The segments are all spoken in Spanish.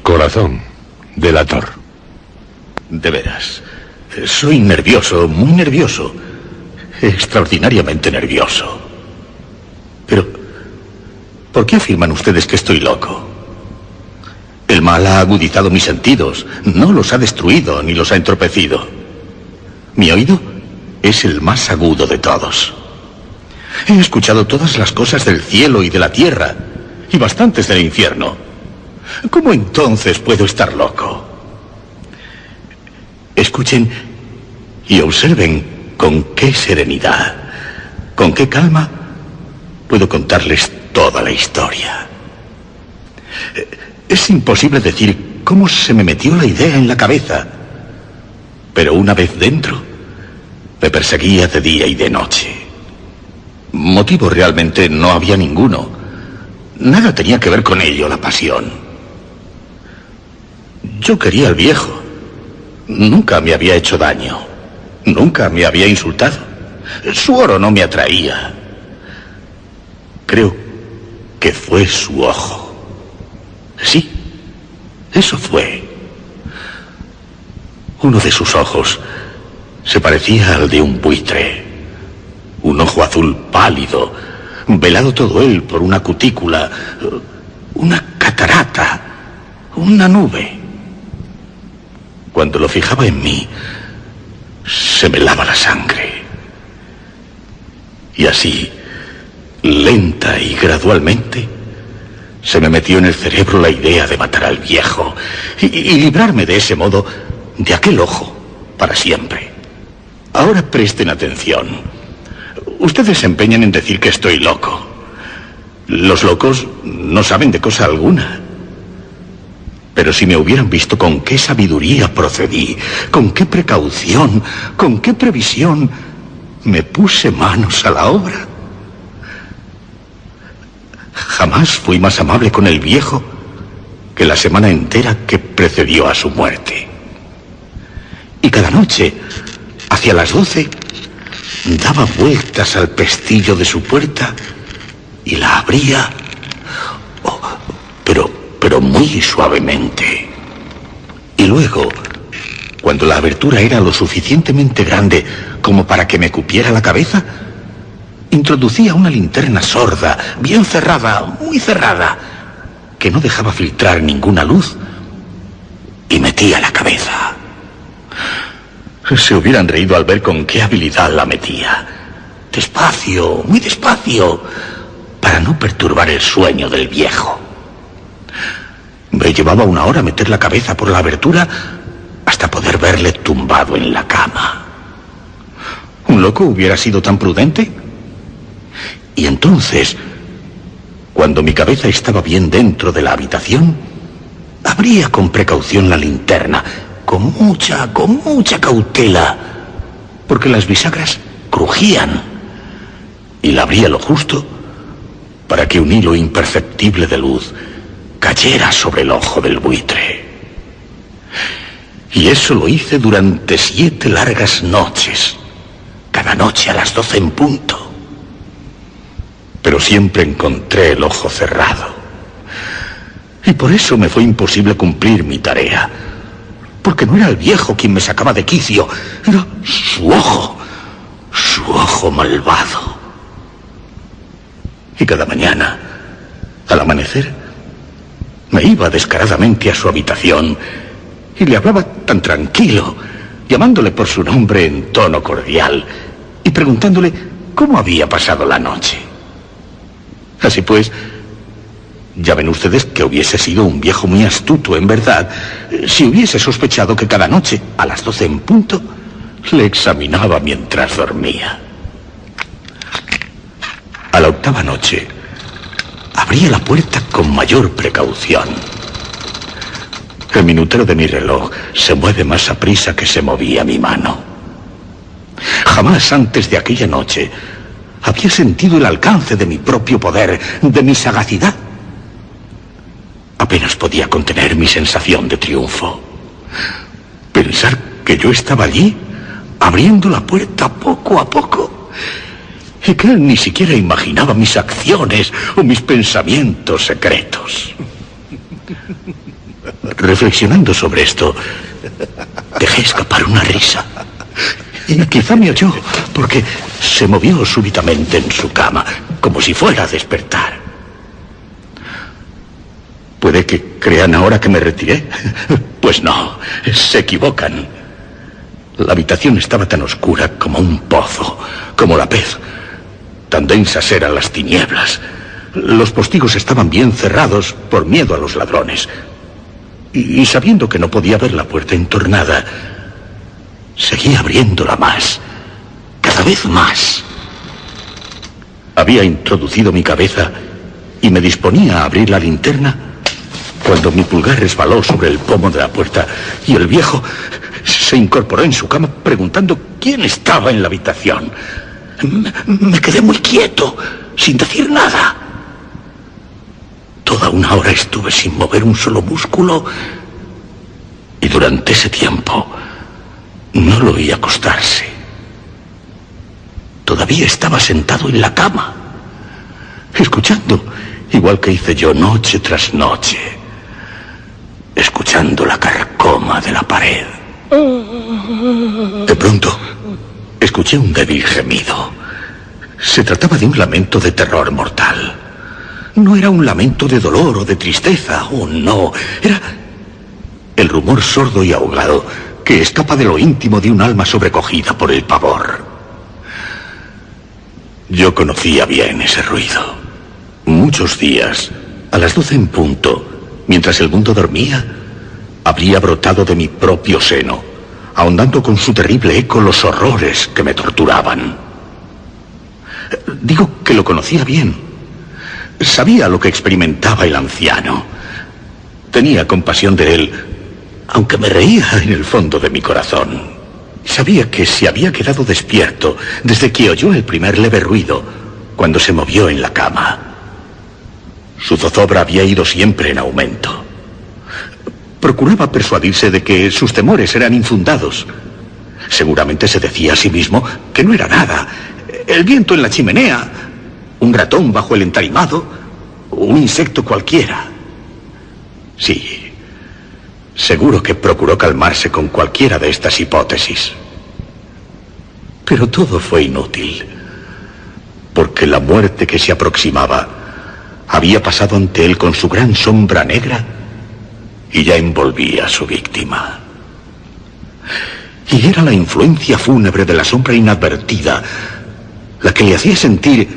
Corazón, delator. De veras, soy nervioso, muy nervioso. Extraordinariamente nervioso. Pero, ¿por qué afirman ustedes que estoy loco? El mal ha agudizado mis sentidos, no los ha destruido ni los ha entorpecido. Mi oído es el más agudo de todos. He escuchado todas las cosas del cielo y de la tierra, y bastantes del infierno. ¿Cómo entonces puedo estar loco? Escuchen y observen con qué serenidad, con qué calma puedo contarles toda la historia. Es imposible decir cómo se me metió la idea en la cabeza, pero una vez dentro, me perseguía de día y de noche. Motivo realmente no había ninguno. Nada tenía que ver con ello la pasión. Yo quería al viejo. Nunca me había hecho daño. Nunca me había insultado. Su oro no me atraía. Creo que fue su ojo. Sí, eso fue. Uno de sus ojos se parecía al de un buitre. Un ojo azul pálido, velado todo él por una cutícula, una catarata, una nube. Cuando lo fijaba en mí, se me helaba la sangre. Y así, lenta y gradualmente, se me metió en el cerebro la idea de matar al viejo y librarme de ese modo de aquel ojo para siempre. Ahora presten atención. Ustedes se empeñan en decir que estoy loco. Los locos no saben de cosa alguna. Pero si me hubieran visto con qué sabiduría procedí, con qué precaución, con qué previsión me puse manos a la obra. Jamás fui más amable con el viejo que la semana entera que precedió a su muerte. Y cada noche, hacia las 12, daba vueltas al pestillo de su puerta y la abría, pero muy suavemente. Y luego, cuando la abertura era lo suficientemente grande como para que me cupiera la cabeza, introducía una linterna sorda, bien cerrada, muy cerrada, que no dejaba filtrar ninguna luz, y metía la cabeza. Se hubieran reído al ver con qué habilidad la metía. Despacio, muy despacio, para no perturbar el sueño del viejo. Me llevaba 1 hora meter la cabeza por la abertura hasta poder verle tumbado en la cama. ¿Un loco hubiera sido tan prudente? Y entonces, cuando mi cabeza estaba bien dentro de la habitación, abría con precaución la linterna, con mucha cautela, porque las bisagras crujían, y la abría lo justo para que un hilo imperceptible de luz cayera sobre el ojo del buitre. Y eso lo hice durante 7 largas noches, cada noche a las 12 en punto. Pero siempre encontré el ojo cerrado. Y por eso me fue imposible cumplir mi tarea. Porque no era el viejo quien me sacaba de quicio, era su ojo malvado. Y cada mañana, al amanecer, me iba descaradamente a su habitación y le hablaba tan tranquilo, llamándole por su nombre en tono cordial y preguntándole cómo había pasado la noche. Así pues, ya ven ustedes que hubiese sido un viejo muy astuto, en verdad, si hubiese sospechado que cada noche, a las 12 en punto, le examinaba mientras dormía. A la 8ª noche, abría la puerta con mayor precaución. El minutero de mi reloj se mueve más aprisa que se movía mi mano. Jamás antes de aquella noche había sentido el alcance de mi propio poder, de mi sagacidad. Apenas podía contener mi sensación de triunfo. Pensar que yo estaba allí, abriendo la puerta poco a poco, y que él ni siquiera imaginaba mis acciones o mis pensamientos secretos. Reflexionando sobre esto, dejé escapar una risa. Y quizá me oyó, porque se movió súbitamente en su cama, como si fuera a despertar. ¿Puede que crean ahora que me retiré? Pues no, se equivocan. La habitación estaba tan oscura como un pozo, como la pez. Tan densas eran las tinieblas. Los postigos estaban bien cerrados por miedo a los ladrones. Y sabiendo que no podía ver la puerta entornada, seguí abriéndola más, cada vez más. Había introducido mi cabeza y me disponía a abrir la linterna cuando mi pulgar resbaló sobre el pomo de la puerta y el viejo se incorporó en su cama preguntando quién estaba en la habitación. Me quedé muy quieto, sin decir nada. Toda una hora estuve sin mover un solo músculo y durante ese tiempo no lo oí acostarse. Todavía estaba sentado en la cama, escuchando, igual que hice yo noche tras noche, escuchando la carcoma de la pared. De pronto, escuché un débil gemido. Se trataba de un lamento de terror mortal. No era un lamento de dolor o de tristeza, oh no, era el rumor sordo y ahogado que escapa de lo íntimo de un alma sobrecogida por el pavor. Yo conocía bien ese ruido. Muchos días, a las 12 en punto, mientras el mundo dormía, habría brotado de mi propio seno, ahondando con su terrible eco los horrores que me torturaban. Digo que lo conocía bien. Sabía lo que experimentaba el anciano. Tenía compasión de él, aunque me reía en el fondo de mi corazón. Sabía que se había quedado despierto desde que oyó el primer leve ruido, cuando se movió en la cama. Su zozobra había ido siempre en aumento. Procuraba persuadirse de que sus temores eran infundados. Seguramente se decía a sí mismo que no era nada. El viento en la chimenea, un ratón bajo el entarimado, un insecto cualquiera. Sí, seguro que procuró calmarse con cualquiera de estas hipótesis. Pero todo fue inútil, porque la muerte que se aproximaba había pasado ante él con su gran sombra negra y ya envolvía a su víctima. Y era la influencia fúnebre de la sombra inadvertida la que le hacía sentir,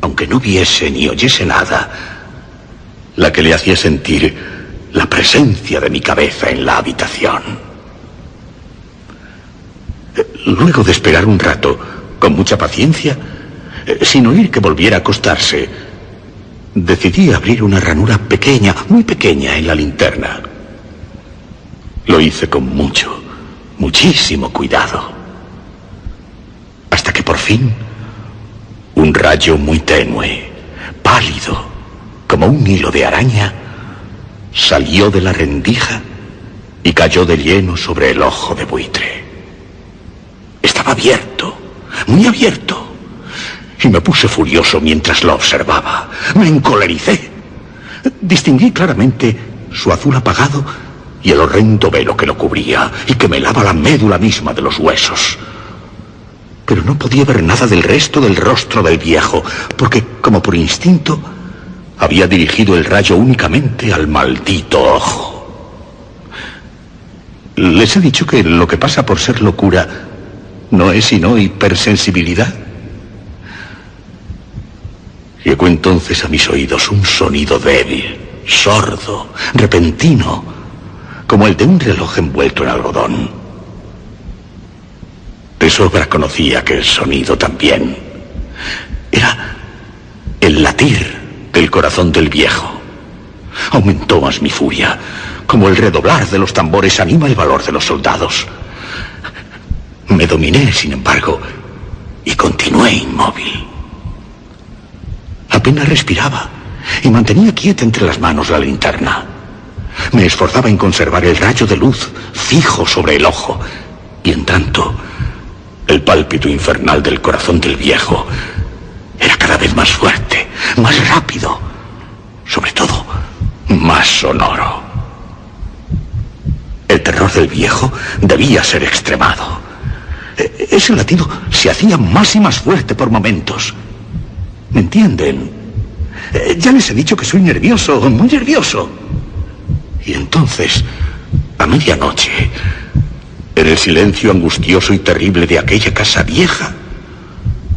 aunque no viese ni oyese nada, la que le hacía sentir la presencia de mi cabeza en la habitación. Luego de esperar un rato, con mucha paciencia, sin oír que volviera a acostarse, decidí abrir una ranura pequeña, muy pequeña, en la linterna. Lo hice con muchísimo cuidado. Hasta que por fin, un rayo muy tenue, pálido, como un hilo de araña, salió de la rendija y cayó de lleno sobre el ojo de buitre. Estaba abierto, muy abierto, y me puse furioso mientras lo observaba. Me encolericé. Distinguí claramente su azul apagado y el horrendo velo que lo cubría y que me helaba la médula misma de los huesos. Pero no podía ver nada del resto del rostro del viejo, porque, como por instinto, había dirigido el rayo únicamente al maldito ojo. Les he dicho que lo que pasa por ser locura no es sino hipersensibilidad. Llegó entonces a mis oídos un sonido débil, sordo, repentino, como el de un reloj envuelto en algodón. De sobra conocía aquel sonido también. Era el latir del corazón del viejo. Aumentó más mi furia, como el redoblar de los tambores anima el valor de los soldados. Me dominé, sin embargo, y continué inmóvil. Apenas respiraba y mantenía quieta entre las manos la linterna. Me esforzaba en conservar el rayo de luz fijo sobre el ojo, y en tanto, el pálpito infernal del corazón del viejo era cada vez más fuerte, más rápido, sobre todo, más sonoro. terror del viejo debía ser extremado. Ese latido se hacía más y más fuerte por momentos. ¿Me entienden? Ya les he dicho que soy nervioso, muy nervioso. Y entonces, a medianoche, en el silencio angustioso y terrible de aquella casa vieja,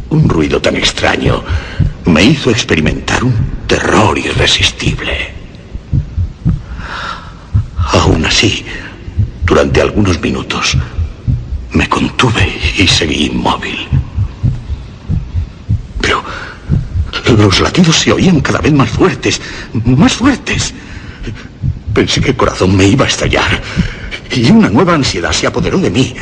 un ruido tan extraño me hizo experimentar un terror irresistible. Aún así, durante algunos minutos, me contuve y seguí inmóvil. Pero los latidos se oían cada vez más fuertes, más fuertes. Pensé que el corazón me iba a estallar y una nueva ansiedad se apoderó de mí.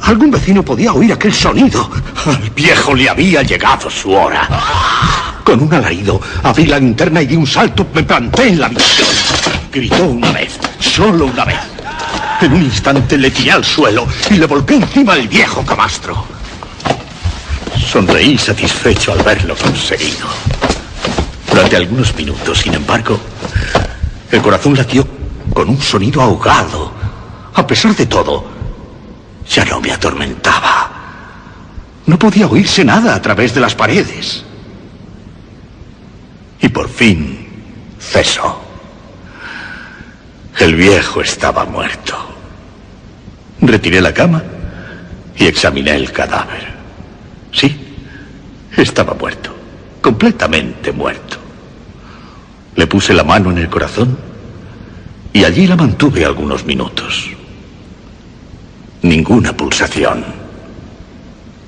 Algún vecino podía oír aquel sonido. Al viejo le había llegado su hora. Con un alarido, abrí la linterna y di un salto, me planté en la habitación. Gritó una vez, solo una vez. En un instante le tiré al suelo y le volqué encima al viejo camastro. Sonreí satisfecho al verlo conseguido. Durante algunos minutos, sin embargo, el corazón latió con un sonido ahogado. A pesar de todo, ya no me atormentaba. No podía oírse nada a través de las paredes. Y por fin cesó. El viejo estaba muerto. Retiré la cama y examiné el cadáver. Sí, estaba muerto, completamente muerto. Le puse la mano en el corazón y allí la mantuve algunos minutos. Ninguna pulsación.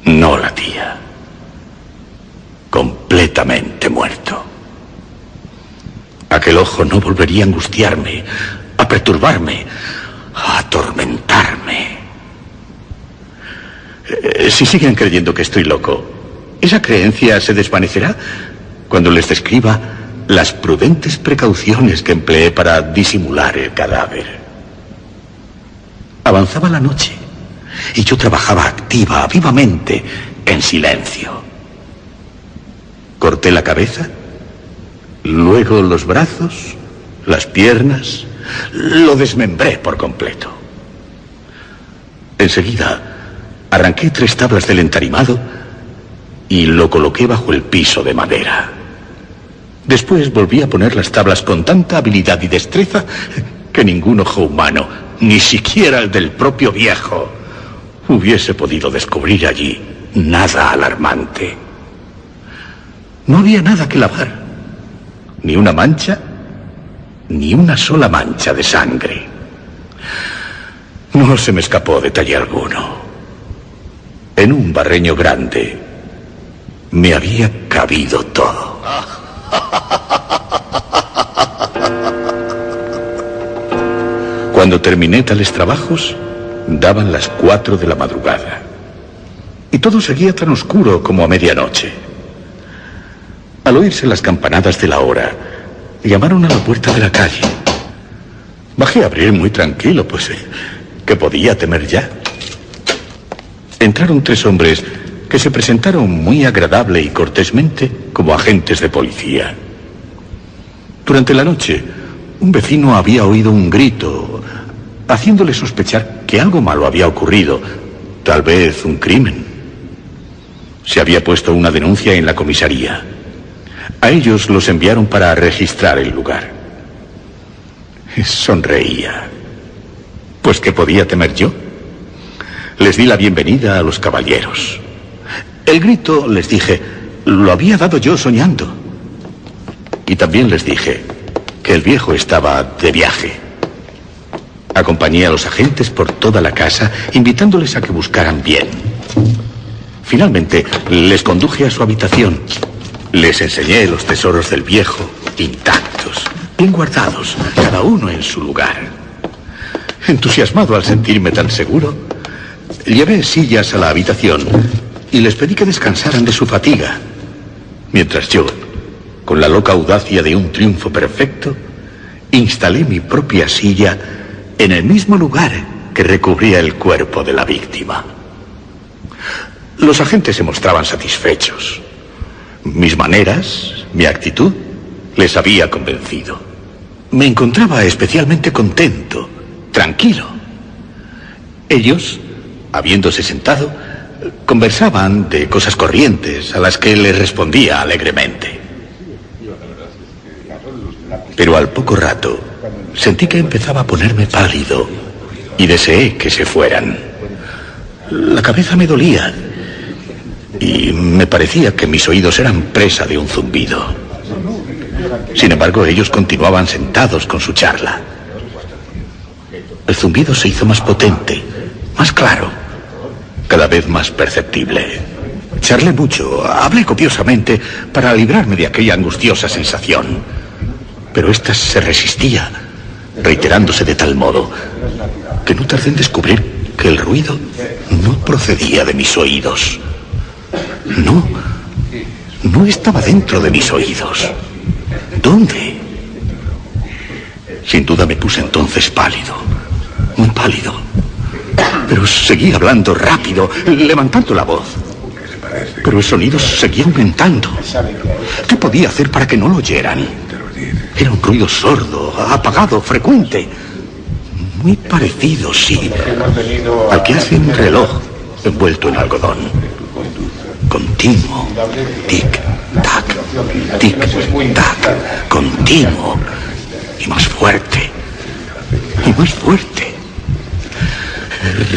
No latía. Completamente muerto. Aquel ojo no volvería a angustiarme, a perturbarme, a atormentarme. Si siguen creyendo que estoy loco, esa creencia se desvanecerá cuando les describa las prudentes precauciones que empleé para disimular el cadáver. Avanzaba la noche y yo trabajaba activa, vivamente, en silencio. Corté la cabeza, luego los brazos, las piernas, lo desmembré por completo. Enseguida arranqué 3 tablas del entarimado y lo coloqué bajo el piso de madera. Después volví a poner las tablas con tanta habilidad y destreza que ningún ojo humano, ni siquiera el del propio viejo, hubiese podido descubrir allí nada alarmante. No había nada que lavar, ni una mancha, ni una sola mancha de sangre. No se me escapó detalle alguno. En un barreño grande me había cabido todo. Cuando terminé tales trabajos, daban las 4 de la madrugada. Y todo seguía tan oscuro como a medianoche. Al oírse las campanadas de la hora, llamaron a la puerta de la calle. Bajé a abrir muy tranquilo, pues, ¿qué podía temer ya? Entraron 3 hombres que se presentaron muy agradable y cortésmente como agentes de policía. Durante la noche, un vecino había oído un grito, haciéndole sospechar que algo malo había ocurrido, tal vez un crimen. Se había puesto una denuncia en la comisaría. A ellos los enviaron para registrar el lugar. Sonreía. Pues ¿qué podía temer yo? Les di la bienvenida a los caballeros. El grito, les dije, lo había dado yo soñando. Y también les dije que el viejo estaba de viaje. Acompañé a los agentes por toda la casa, invitándoles a que buscaran bien. Finalmente, les conduje a su habitación. Les enseñé los tesoros del viejo, intactos, bien guardados, cada uno en su lugar. Entusiasmado al sentirme tan seguro, llevé sillas a la habitación y les pedí que descansaran de su fatiga, mientras yo, con la loca audacia de un triunfo perfecto, instalé mi propia silla en el mismo lugar que recubría el cuerpo de la víctima. Los agentes se mostraban satisfechos. Mis maneras, mi actitud, les había convencido. Me encontraba especialmente contento, tranquilo, Ellos, habiéndose sentado, conversaban de cosas corrientes a las que les respondía alegremente. Pero al poco rato sentí que empezaba a ponerme pálido y deseé que se fueran. La cabeza me dolía y me parecía que mis oídos eran presa de un zumbido. Sin embargo, ellos continuaban sentados con su charla. El zumbido se hizo más potente, más claro, cada vez más perceptible. Charlé mucho, hablé copiosamente para librarme de aquella angustiosa sensación. Pero ésta se resistía, reiterándose de tal modo que no tardé en descubrir que el ruido no procedía de mis oídos. No estaba dentro de mis oídos. ¿Dónde? Sin duda me puse entonces pálido, muy pálido. Pero seguí hablando rápido, levantando la voz. Pero el sonido seguía aumentando. ¿Qué podía hacer para que no lo oyeran? Era un ruido sordo, apagado, frecuente. Muy parecido, sí, al que hace un reloj envuelto en algodón. Continuo. Tic-tac, tic-tac. Continuo. Y más fuerte. Y más fuerte.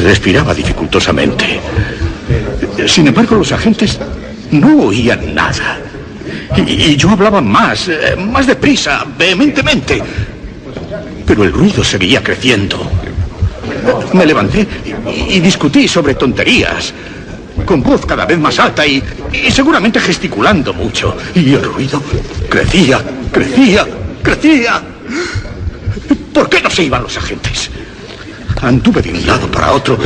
Respiraba dificultosamente. Sin embargo, los agentes no oían nada. Y yo hablaba más deprisa, vehementemente. Pero el ruido seguía creciendo. Me levanté y discutí sobre tonterías, con voz cada vez más alta y seguramente gesticulando mucho. Y el ruido crecía, crecía, crecía. ¿Por qué no se iban los agentes? Anduve de un lado para otro,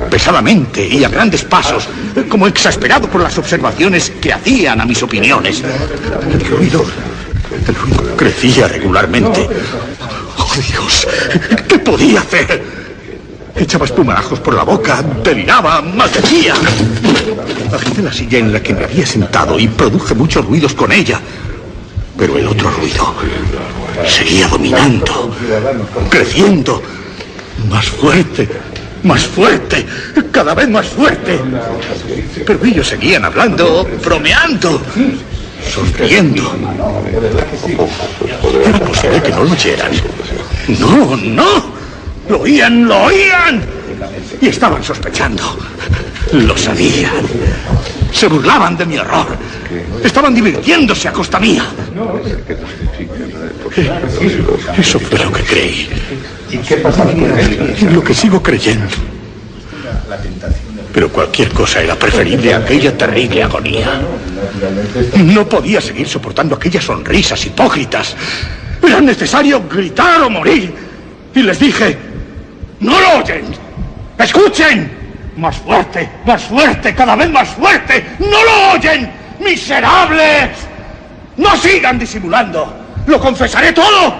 pesadamente y a grandes pasos, como exasperado por las observaciones que hacían a mis opiniones. El ruido crecía regularmente. ¡Oh, Dios! ¿Qué podía hacer? Echaba espumarajos por la boca, deliraba, maldecía. Agité la silla en la que me había sentado y produje muchos ruidos con ella. Pero el otro ruido seguía dominando, creciendo. Más fuerte, cada vez más fuerte. Pero ellos seguían hablando, bromeando, sonriendo. Era posible que no lo oyeran. No, lo oían. Y estaban sospechando. Lo sabían. Se burlaban de mi error. Estaban divirtiéndose a costa mía. Eso fue lo que creí. Lo que sigo creyendo. Pero cualquier cosa era preferible a aquella terrible agonía. No podía seguir soportando aquellas sonrisas hipócritas. Era necesario gritar o morir. Y les dije: ¡no lo oyen! ¡Escuchen! Más fuerte, cada vez más fuerte. ¡No lo oyen! ¡Miserables! ¡No sigan disimulando! ¡Lo confesaré todo!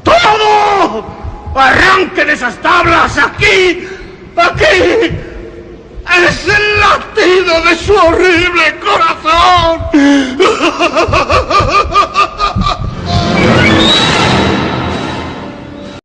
¡Todo! ¡Arranquen esas tablas! ¡Aquí! ¡Es el latido de su horrible corazón!